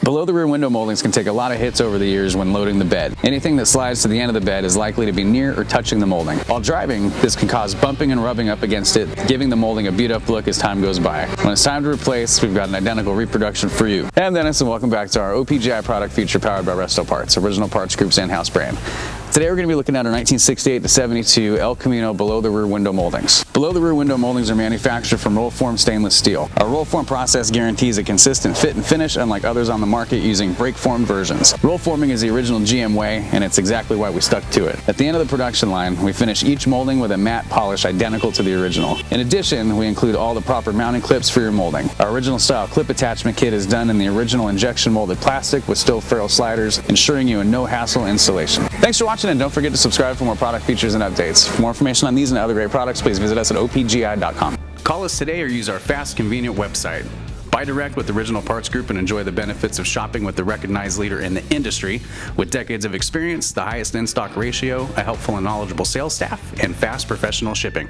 Below the rear window moldings can take a lot of hits over the years when loading the bed. Anything that slides to the end of the bed is likely to be near or touching the molding. While driving, this can cause bumping and rubbing up against it, giving the molding a beat up look as time goes by. When it's time to replace, we've got an identical reproduction for you. I'm Dennis, and welcome back to our OPGI product feature powered by Resto Parts, Original Parts Group's in-house brand. Today we're going to be looking at our 1968 to 72 El Camino below the rear window moldings. Below the rear window moldings are manufactured from roll form stainless steel. Our roll form process guarantees a consistent fit and finish, unlike others on the market using brake formed versions. Roll forming is the original GM way, and it's exactly why we stuck to it. At the end of the production line, we finish each molding with a matte polish identical to the original. In addition, we include all the proper mounting clips for your molding. Our original style clip attachment kit is done in the original injection molded plastic with still ferrule sliders, ensuring you a no hassle installation. Thanks for watching, and don't forget to subscribe for more product features and updates. For more information on these and other great products, please visit us at OPGI.com. Call us today or use our fast, convenient website. Buy direct with Original Parts Group and enjoy the benefits of shopping with the recognized leader in the industry with decades of experience, the highest in-stock ratio, a helpful and knowledgeable sales staff, and fast professional shipping.